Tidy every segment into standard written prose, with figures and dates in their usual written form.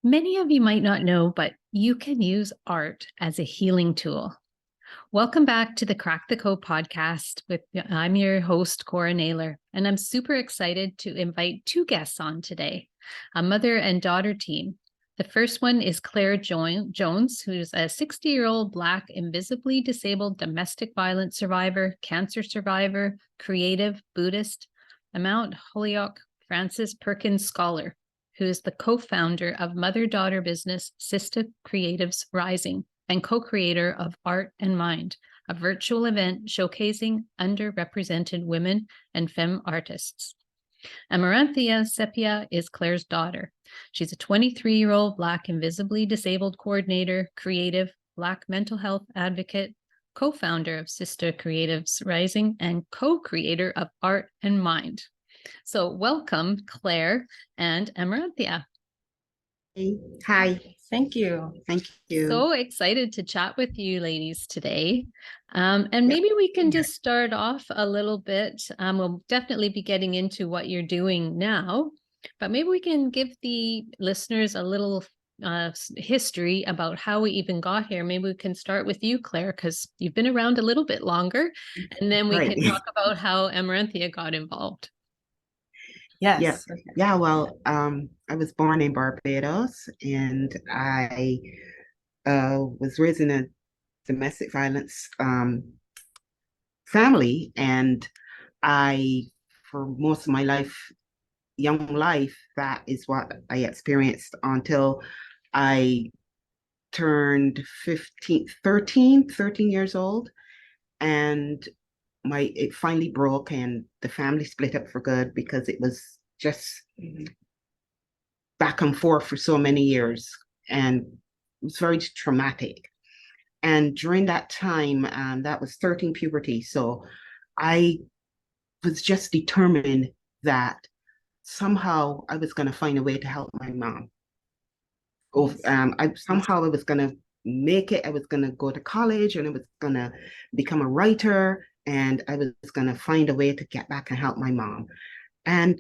Many of you might not know, but you can use art as a healing tool. Welcome back to the Crack the Code podcast. I'm your host, Cora Naylor, and I'm super excited to invite two guests on today, a mother and daughter team. The first one is Claire Jones, who's a 60-year-old Black, invisibly disabled domestic violence survivor, cancer survivor, creative, Buddhist, a Mount Holyoke Francis Perkins Scholar, who is the co-founder of mother-daughter business Sista Creatives Rising and co-creator of Art and Mind, a virtual event showcasing underrepresented women and femme artists. Amaranthia Sepia is Claire's daughter. She's a 23-year-old Black invisibly disabled coordinator, creative, Black mental health advocate, co-founder of Sista Creatives Rising, and co-creator of Art and Mind. So welcome, Claire and Amaranthia. Hi. Thank you. Thank you. So excited to chat with you ladies today. And maybe we can just start off a little bit. We'll definitely be getting into what you're doing now, but maybe we can give the listeners a little history about how we even got here. Maybe we can start with you, Claire, because you've been around a little bit longer, and then we can talk about how Amaranthia got involved. Yes. Yeah. Well, I was born in Barbados, and I was raised in a domestic violence family, and for most of my young life, that is what I experienced until I turned 13 years old, and it finally broke, and the family split up for good because it was just back and forth for so many years, and it was very traumatic. And during that time, that was 13 puberty, so I was just determined that somehow I was going to find a way to help my mom. I was going to make it. I was going to go to college, and I was going to become a writer, and I was going to find a way to get back and help my mom. And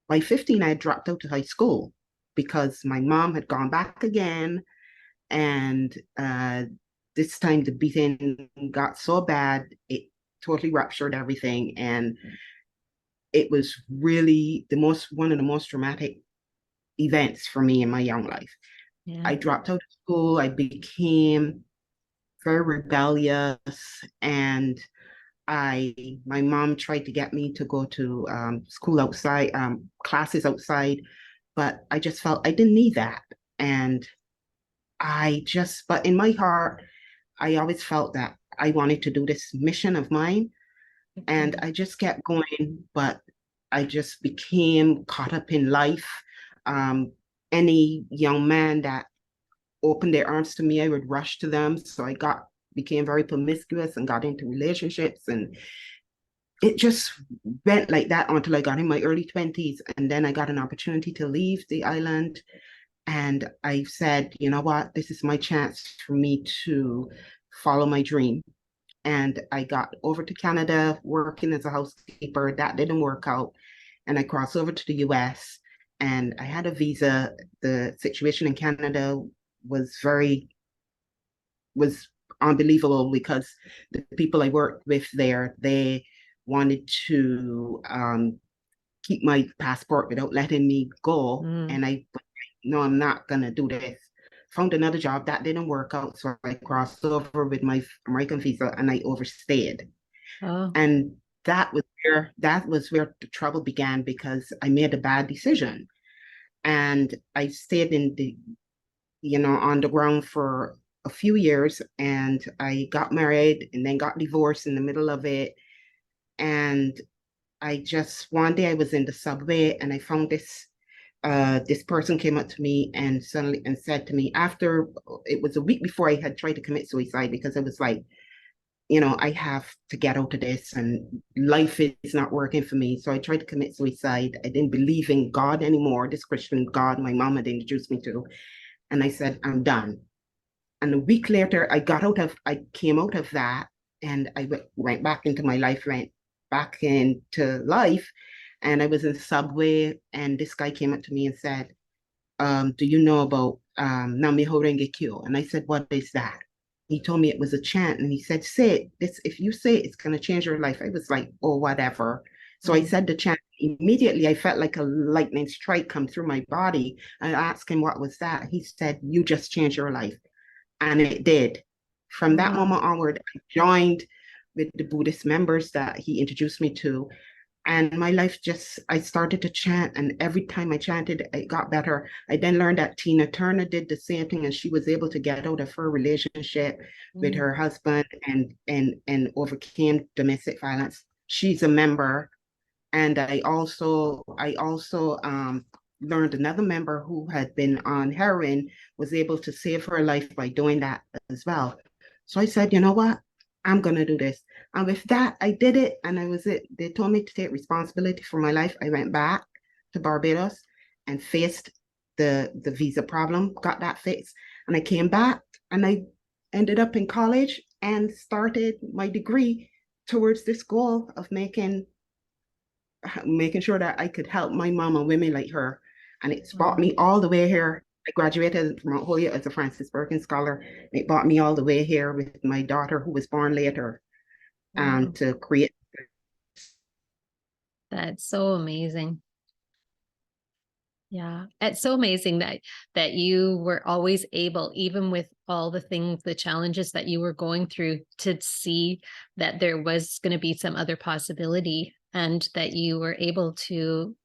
by 15, I had dropped out of high school because my mom had gone back again. And this time the beating got so bad, it totally ruptured everything. And it was really one of the most traumatic events for me in my young life. Yeah. I dropped out of school. I became very rebellious, and my mom tried to get me to go to school outside, classes outside, but I just felt I didn't need that. And but in my heart, I always felt that I wanted to do this mission of mine. Mm-hmm. And I just kept going, but I just became caught up in life. Any young man that opened their arms to me, I would rush to them. So I became very promiscuous and got into relationships, and it just went like that until I got in my early 20s. And then I got an opportunity to leave the island, and I said, you know what, this is my chance for me to follow my dream. And I got over to Canada working as a housekeeper. That didn't work out, and I crossed over to the US, and I had a visa. The situation in Canada was unbelievable because the people I worked with there, they wanted to keep my passport without letting me go. And no, I'm not gonna do this. Found another job that didn't work out, so I crossed over with my American visa, and I overstayed. And that was where the trouble began, because I made a bad decision, and I stayed on the ground for a few years, and I got married and then got divorced in the middle of it. And one day I was in the subway, and I found this person came up to me and said to me, after it was a week before I had tried to commit suicide, because I was like, I have to get out of this, and life is not working for me. So I tried to commit suicide. I didn't believe in God anymore, this Christian God my mom had introduced me to. And I said, I'm done. And a week later, I came out of that, and I went back into my life, went back into life. And I was in the subway, and this guy came up to me and said, do you know about Namiho Renge Kyo? And I said, what is that? He told me it was a chant, and he said, say it. This, if you say it, it's going to change your life. I was like, oh, whatever. So I said the chant. Immediately, I felt like a lightning strike come through my body. I asked him, what was that? He said, you just changed your life. And it did. From that moment onward, I joined with the Buddhist members that he introduced me to. And my life just, I started to chant, and every time I chanted, it got better. I then learned that Tina Turner did the same thing, and she was able to get out of her relationship with her husband and overcame domestic violence. She's a member. And I also learned another member who had been on heroin was able to save her life by doing that as well. So I said, you know what? I'm gonna do this. And with that, I did it, and I was it. They told me to take responsibility for my life. I went back to Barbados and faced the visa problem, got that fixed, and I came back, and I ended up in college and started my degree towards this goal of making sure that I could help my mom and women like her. And it's brought me all the way here. I graduated from Mount Holyoke as a Francis Perkins Scholar. It brought me all the way here with my daughter, who was born later, to create. That's so amazing. Yeah, it's so amazing that you were always able, even with all the things, the challenges that you were going through, to see that there was going to be some other possibility, and that you were able to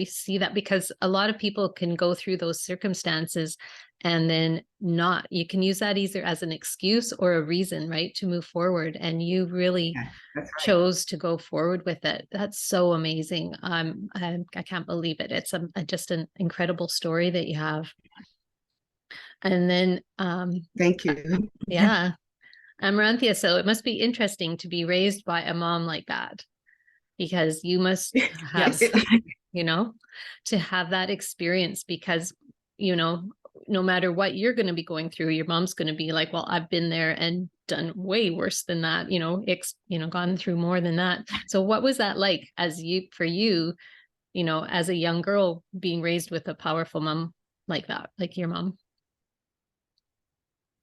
see that, because a lot of people can go through those circumstances and then not, you can use that either as an excuse or a reason, right, to move forward. And you really chose to go forward with it. That's so amazing. I can't believe it. It's just an incredible story that you have. And then thank you. Yeah, Amaranthia, so it must be interesting to be raised by a mom like that, because you must have to have that experience, because no matter what you're going to be going through, your mom's going to be like, well, I've been there and done way worse than that, gone through more than that. So what was that like for you, as a young girl, being raised with a powerful mom like that, like your mom?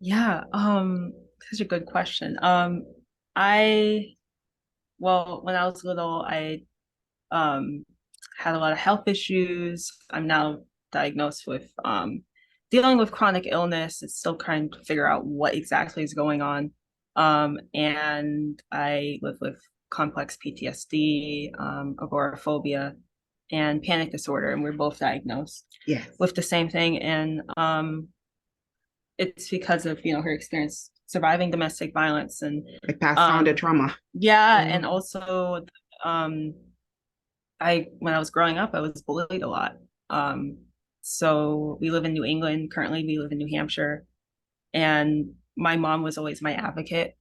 Yeah, such a good question. When I was little, I had a lot of health issues. I'm now diagnosed with dealing with chronic illness. It's still trying to figure out what exactly is going on. And I live with complex PTSD, agoraphobia, and panic disorder, and we're both diagnosed with the same thing. And it's because of her experience surviving domestic violence, and it passed on the trauma. Yeah, and also when I was growing up, I was bullied a lot. So we live in New England. Currently, we live in New Hampshire, and my mom was always my advocate.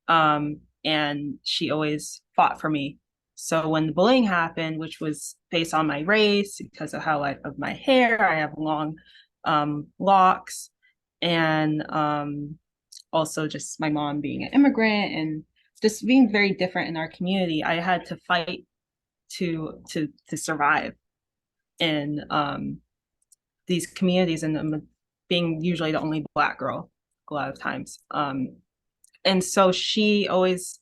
And she always fought for me. So when the bullying happened, which was based on my race, because of of my hair, I have long locks, and also just my mom being an immigrant and just being very different in our community, I had to fight to survive in these communities, and being usually the only Black girl a lot of times. And so she always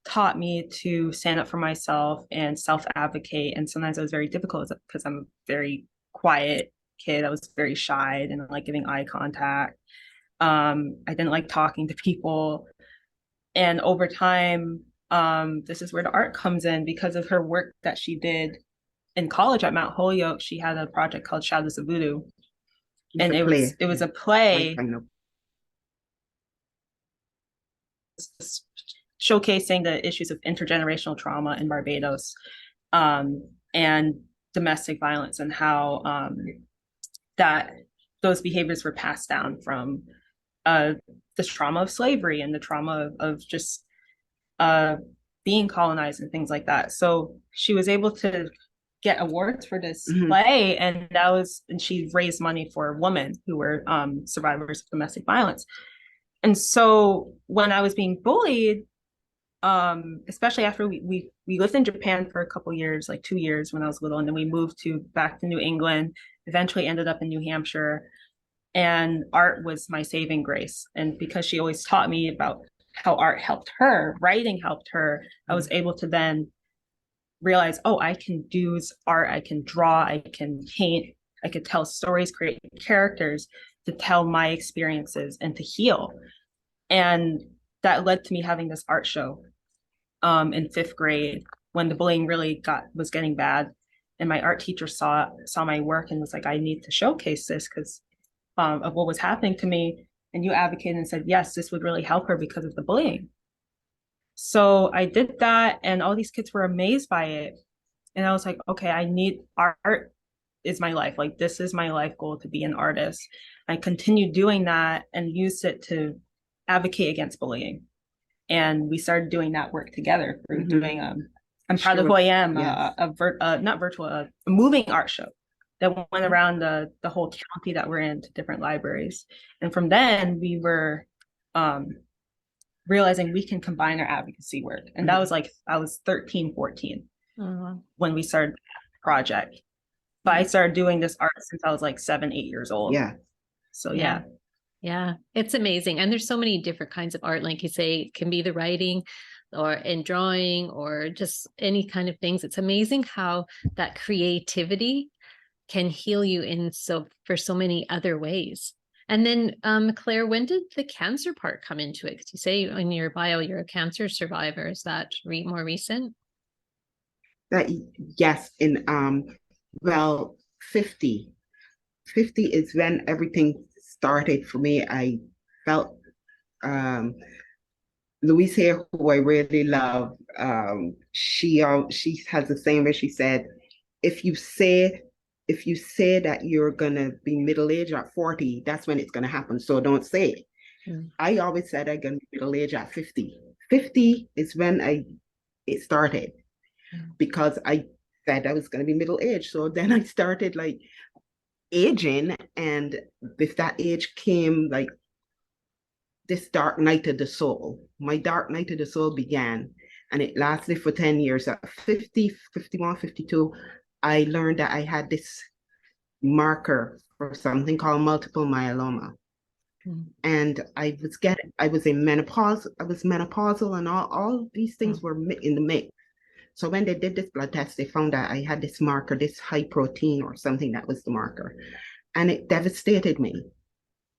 taught me to stand up for myself and self-advocate. And sometimes it was very difficult because I'm a very quiet kid. I was very shy. I didn't like giving eye contact. I didn't like talking to people. And over time, this is where the art comes in, because of her work that she did in college at Mount Holyoke. She had a project called Shadows of Voodoo. And it was a play showcasing the issues of intergenerational trauma in Barbados, and domestic violence, and how that those behaviors were passed down from the trauma of slavery and the trauma of just being colonized and things like that. So she was able to get awards for this play, and she raised money for women who were survivors of domestic violence. And so when I was being bullied, especially after we lived in Japan for a couple years, like 2 years when I was little, and then we moved back to New England, eventually ended up in New Hampshire, and art was my saving grace. And because she always taught me about how art helped her, writing helped her, I was able to then realize, oh, I can use art, I can draw, I can paint, I could tell stories, create characters to tell my experiences and to heal. And that led to me having this art show in 5th grade when the bullying really was getting bad. And my art teacher saw my work and was like, I need to showcase this because of what was happening to me. And you advocated and said, yes, this would really help her because of the bullying. So I did that, and all these kids were amazed by it. And I was like, okay, I need art is my life. Like, this is my life goal, to be an artist. I continued doing that and used it to advocate against bullying. And we started doing that work together through doing I'm Proud of Who I Am, Yes. not virtual, a moving art show that went around the whole county that we're in, to different libraries. And from then we were realizing we can combine our advocacy work. And that was like, I was 13, 14 when we started the project. But I started doing this art since I was like 7, 8 years old. Yeah. So yeah. Yeah, it's amazing. And there's so many different kinds of art. Like you say, it can be the writing or in drawing or just any kind of things. It's amazing how that creativity can heal you for so many other ways. And then, Claire, when did the cancer part come into it? Because you say in your bio, you're a cancer survivor. Is that more recent? That yes, in well, 50 is when everything started for me. I felt Louise here, who I really love, she has the same way. She said, if you say that you're gonna be middle-aged at 40, that's when it's gonna happen. So don't say it. I always said I'm gonna be middle-aged at 50. 50 is when it started, because I said I was gonna be middle-aged. So then I started like aging, and with that age came like this dark night of the soul. My dark night of the soul began, and it lasted for 10 years. At 50, 51, 52, I learned that I had this marker for something called multiple myeloma. And I was in menopause, I was menopausal, and all these things were in the mix. So when they did this blood test, they found that I had this marker, this high protein or something that was the marker. And it devastated me.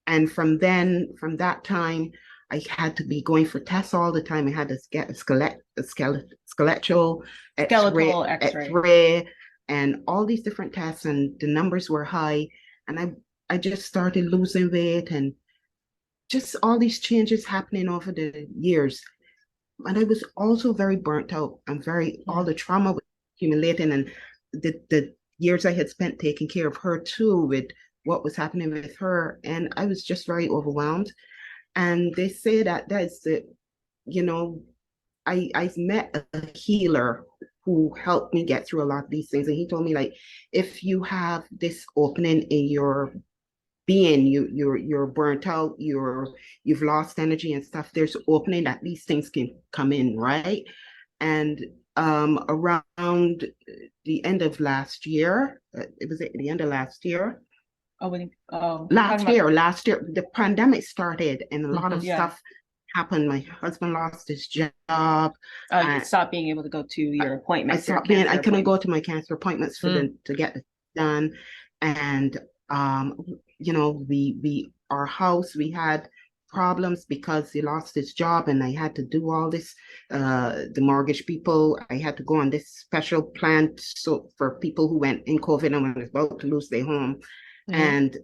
And from that time, I had to be going for tests all the time. I had to get a skeletal X-ray and all these different tests, and the numbers were high. And I just started losing weight, and just all these changes happening over the years. And I was also very burnt out, and all the trauma was accumulating, and the years I had spent taking care of her too, with what was happening with her, and I was just very overwhelmed. And they say that I met a healer who helped me get through a lot of these things, and he told me, like, if you have this opening in your being, you're burnt out, you've lost energy and stuff, there's opening that these things can come in, right? And around the end of last year, it was at the end of last year. Last year, the pandemic started, and a lot of stuff happened. My husband lost his job. Stopped being able to go to your appointments. I couldn't go to my cancer appointments to get it done. And our house, we had problems because he lost his job, and I had to do all this. The mortgage people, I had to go on this special plan for people who went in COVID and were about to lose their home. And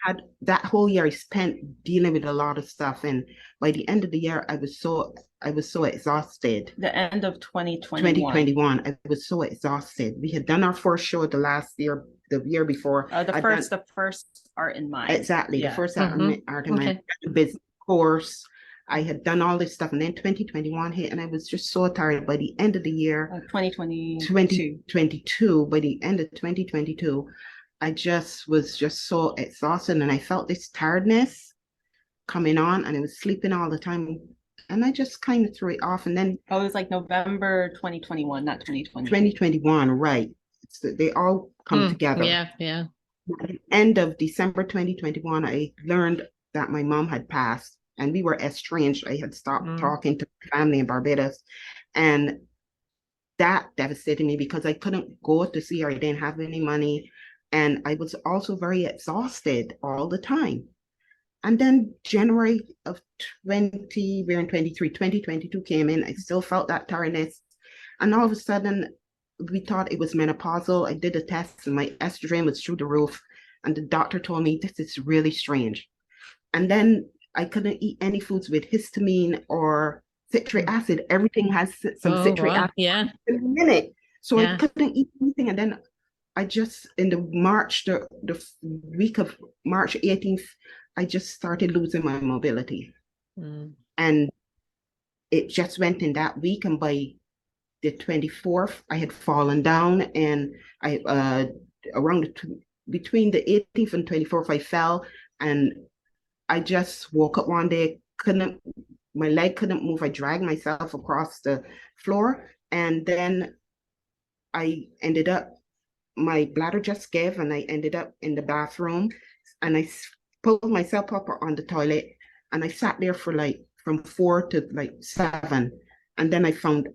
had that whole year I spent dealing with a lot of stuff, and by the end of the year I was so exhausted. The end of 2021, I was so exhausted. We had done our first show the year before. The first Art in Mind. Exactly, the first Art in Mind business course. I had done all this stuff, and then 2021 hit, and I was just so tired. By the end of the year, 2022, by the end of 2022, I was just so exhausted, and I felt this tiredness coming on, and I was sleeping all the time, and I just kind of threw it off. And then it was like November 2021, not 2020. 2021, right? They all come together. Yeah. At the end of December 2021, I learned that my mom had passed and we were estranged. I had stopped talking to my family in Barbados. And that devastated me because I couldn't go to see her. I didn't have any money. And I was also very exhausted all the time. And then January of 20, we're in 23, 2022 came in. I still felt that tiredness. And all of a sudden, we thought it was menopausal. I did a test and my estrogen was through the roof. And the doctor told me, this is really strange. And then I couldn't eat any foods with histamine or citric acid. Everything has some citric acid in it. So I couldn't eat anything. And then I just, in the week of March 18th, I just started losing my mobility. And it just went in that week. And by the 24th, I had fallen down, and I between the 18th and 24th, I fell, and I just woke up one day, my leg couldn't move. I dragged myself across the floor, and then I ended up, my bladder just gave, and I ended up in the bathroom, and I pulled myself up on the toilet, and I sat there for from 4 to 7, and then I found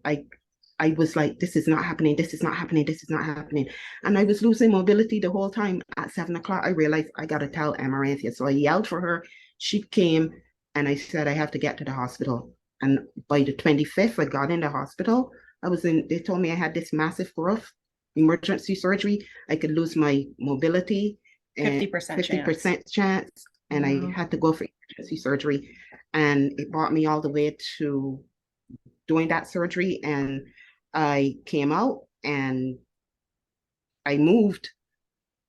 I was like, this is not happening, this is not happening, this is not happening. And I was losing mobility the whole time. At 7 o'clock, I realized I got to tell Amaranthia. So I yelled for her. She came, and I said, I have to get to the hospital. And by the 25th, I got in the hospital. They told me I had this massive growth, emergency surgery. I could lose my mobility. 50% chance. And I had to go for emergency surgery. And it brought me all the way to doing that surgery. And I came out and I moved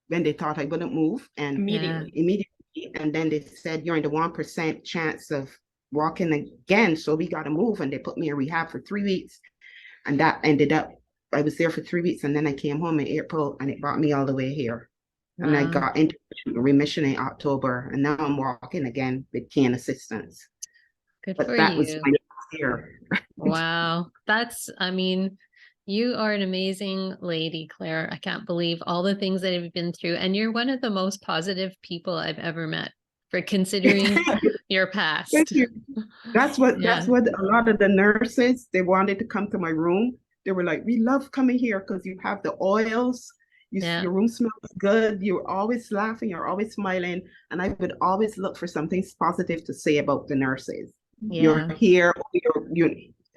when they thought I wouldn't move, and immediately. And then they said, you're in the 1% chance of walking again. So we got to move. And they put me in rehab for 3 weeks. And that ended up, I was there for 3 weeks. And then I came home in April, and it brought me all the way here. And I got into remission in October. And now I'm walking again with cane assistance. Good for you. That was my year. Wow. You are an amazing lady, Claire. I can't believe all the things that you've been through. And you're one of the most positive people I've ever met, for considering your past. Thank you. That's what a lot of the nurses, they wanted to come to my room. They were like, we love coming here because you have the oils. Your room smells good. You're always laughing. You're always smiling. And I would always look for something positive to say about the nurses. You're here.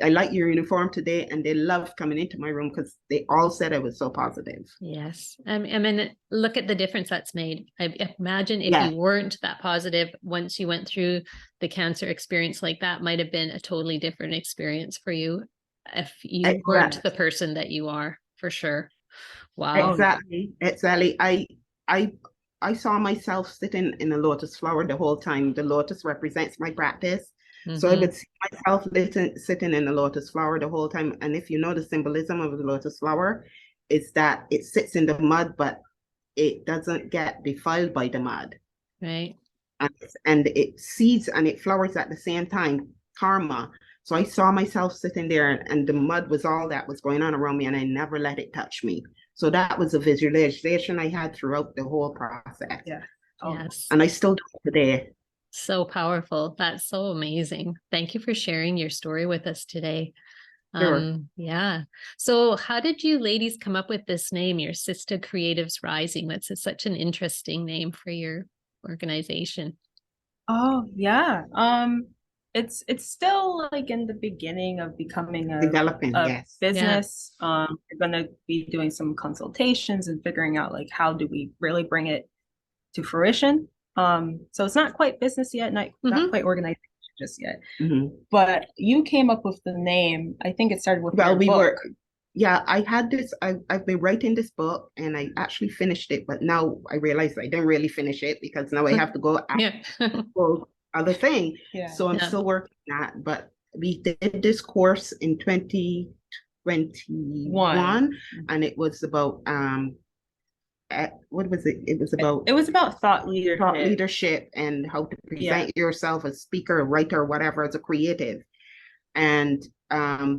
I like your uniform today, and they loved coming into my room because they all said I was so positive. Yes. I mean, look at the difference that's made. I imagine if you weren't that positive, once you went through the cancer experience, like that might have been a totally different experience for you if you weren't the person that you are, for sure. Wow. Exactly. I saw myself sitting in a lotus flower the whole time. The lotus represents my practice. So I would see myself sitting in the lotus flower the whole time. And if you know the symbolism of the lotus flower, is that it sits in the mud, but it doesn't get defiled by the mud. Right. And it seeds and it flowers at the same time, karma. So I saw myself sitting there, and the mud was all that was going on around me, and I never let it touch me. So that was a visualization I had throughout the whole process. Yeah. Yes. And I still do it today. So powerful. That's so amazing. Thank you for sharing your story with us today. Sure. Yeah. So how did you ladies come up with this name, your Sista Creatives Rising? That's such an interesting name for your organization. Oh, yeah. It's still like in the beginning of becoming a business. We're gonna be doing some consultations and figuring out like how do we really bring it to fruition. So it's not quite business yet, not quite organized just yet. But you came up with the name. I think it started with your book. I had this, I've been writing this book, and I actually finished it, but now I realize I didn't really finish it because now I have to go for other thing. So I'm still working on that. But we did this course in 2021, and it was about what was it? It was about thought leadership and how to present yourself as speaker, writer, whatever, as a creative. And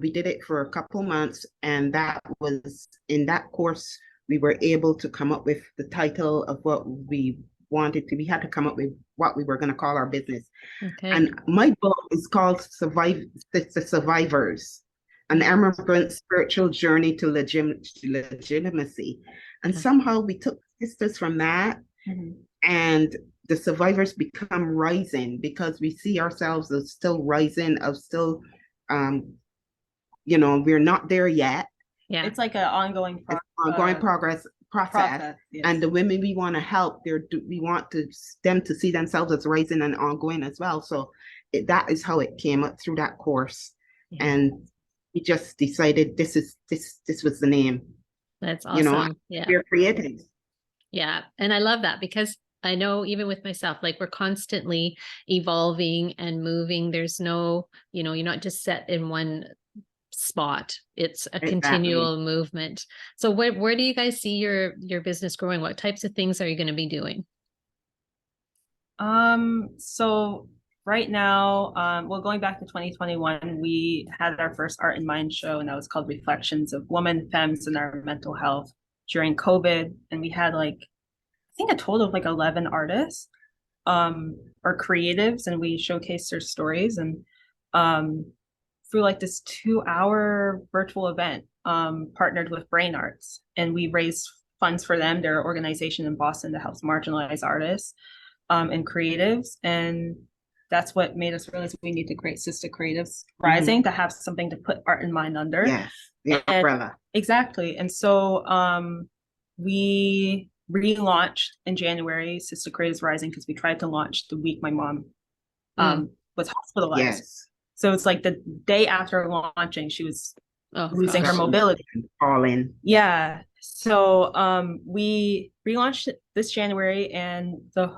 we did it for a couple months, and that was in that course we were able to come up with the title of what we wanted to. We had to come up with what we were going to call our business. Okay. And my book is called The Survivors, an immigrant spiritual journey to legitimacy. And Okay. somehow we took Sistas from that, and the survivors become rising, because we see ourselves as still rising, of still, we're not there yet. Yeah. It's like an ongoing process. Yes. And the women we want to help, we want them to see themselves as rising and ongoing as well. So that is how it came up through that course. Yeah. And we just decided this was the name. That's awesome. Yeah. We're creative. Yeah. And I love that, because I know even with myself, like, we're constantly evolving and moving. There's no, you're not just set in one spot. It's a continual movement. So where do you guys see your business growing? What types of things are you going to be doing? So right now, going back to 2021, we had our first Art and Mind show, and that was called Reflections of Women, Femmes, and Our Mental Health during COVID. And we had I think a total of 11 artists, or creatives, and we showcased their stories. And through this 2-hour virtual event, partnered with Brain Arts, and we raised funds for them, their organization in Boston that helps marginalized artists and creatives. And that's what made us realize we need to create Sista Creatives Rising, to have something to put Art and Mind under. Yes, the umbrella. Exactly. And so we relaunched in January Sista Creatives Rising, because we tried to launch the week my mom was hospitalized. Yes. So it's the day after launching, she was losing her mobility. Falling. Yeah. So we relaunched it this January, and the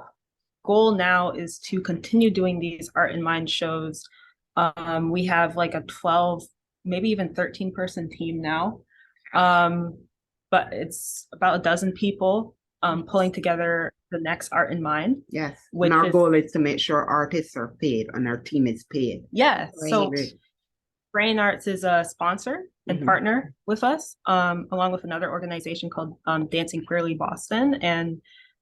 goal now is to continue doing these Art and Mind shows. We have a 12, maybe even 13-person team now. But it's about a dozen people pulling together the next Art and Mind. Yes. And our goal is to make sure artists are paid and our team is paid. Yeah. So Brain Arts is a sponsor and partner with us, along with another organization called Dancing Queerly Boston. And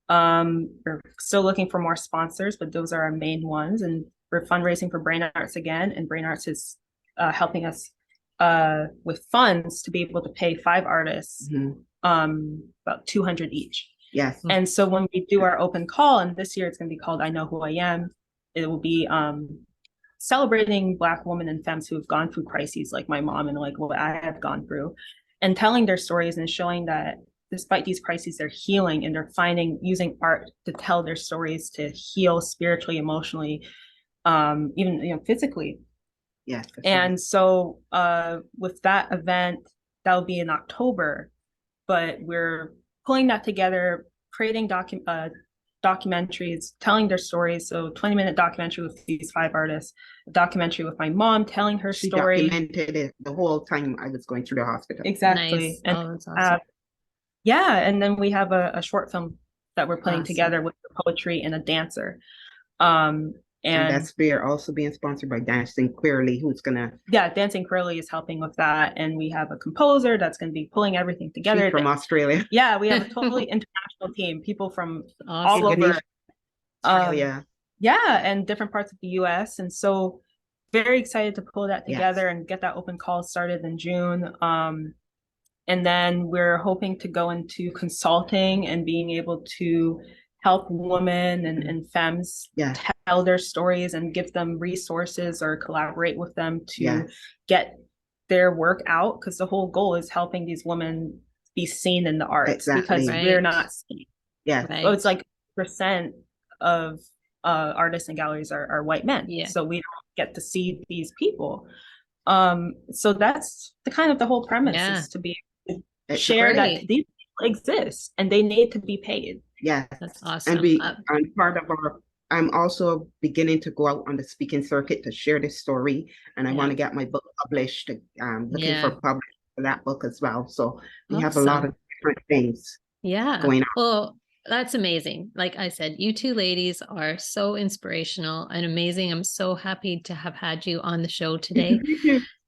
we're still looking for more sponsors, but those are our main ones. And we're fundraising for Brain Arts again. And Brain Arts is helping us with funds to be able to pay 5 artists about $200 each. Yes. And so when we do our open call, and this year it's going to be called I Know Who I Am, it will be celebrating Black women and femmes who have gone through crises like my mom and what I have gone through, and telling their stories and showing that despite these crises, they're healing, and they're using art to tell their stories, to heal spiritually, emotionally, even physically. Yes. And so with that event, that will be in October, but we're pulling that together, creating documentaries, telling their stories. So 20-minute documentary with these 5 artists, a documentary with my mom telling her story. She documented it the whole time I was going through the hospital. Exactly. Nice. And that's awesome. and then we have a short film that we're putting together with poetry and a dancer. And that's also being sponsored by Dancing Queerly, who's gonna. Yeah, Dancing Queerly is helping with that, and we have a composer that's going to be pulling everything together. She's from Australia. Yeah, we have a totally international team, people from all over Australia. Yeah, and different parts of the U.S. And so, very excited to pull that together and get that open call started in June. And then we're hoping to go into consulting and being able to help women and femmes tell their stories and give them resources or collaborate with them to get their work out, because the whole goal is helping these women be seen in the arts, because we're not seen. Yeah. So it's percent of artists and galleries are white men. Yeah. So we don't get to see these people. So that's the whole premise is to be share that these people exist and they need to be paid. Yes, that's awesome. And part of I'm also beginning to go out on the speaking circuit to share this story, and I want to get my book published. Looking for publishers for that book as well. So we have a lot of different things going on. Well, that's amazing. Like I said, you two ladies are so inspirational and amazing. I'm so happy to have had you on the show today.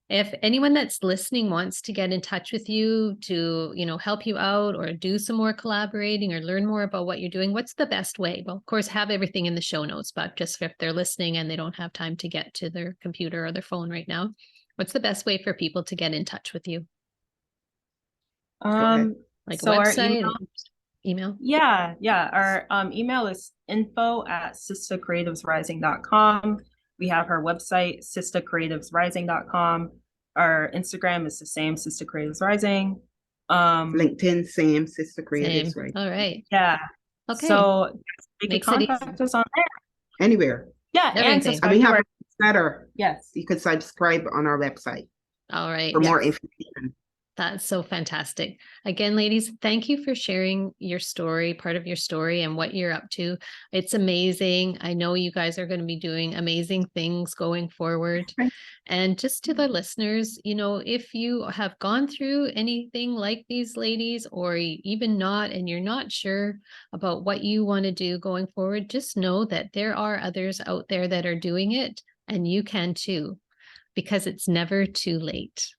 If anyone that's listening wants to get in touch with you to, help you out or do some more collaborating or learn more about what you're doing, what's the best way? Well, of course, have everything in the show notes, but just if they're listening and they don't have time to get to their computer or their phone right now, what's the best way for people to get in touch with you? Like So a our website? email? Email? Yeah. Our email is info@sistacreativesrising.com. We have our website, sistacreativesrising.com. Our Instagram is the same, Sista Creatives Rising. LinkedIn, same, Sista Creatives, Same. right? All right. Yeah. Okay. So they can Makes it contact easy. us on there. Anywhere. Yeah, and Everything. subscribe We to have our a newsletter. yes. You could subscribe on our website All right. for more Yes. information. That's so fantastic. Again, ladies, thank you for sharing your story, part of your story and what you're up to. It's amazing. I know you guys are going to be doing amazing things going forward. Right. And just to the listeners, if you have gone through anything like these ladies or even not, and you're not sure about what you want to do going forward, just know that there are others out there that are doing it and you can too, because it's never too late.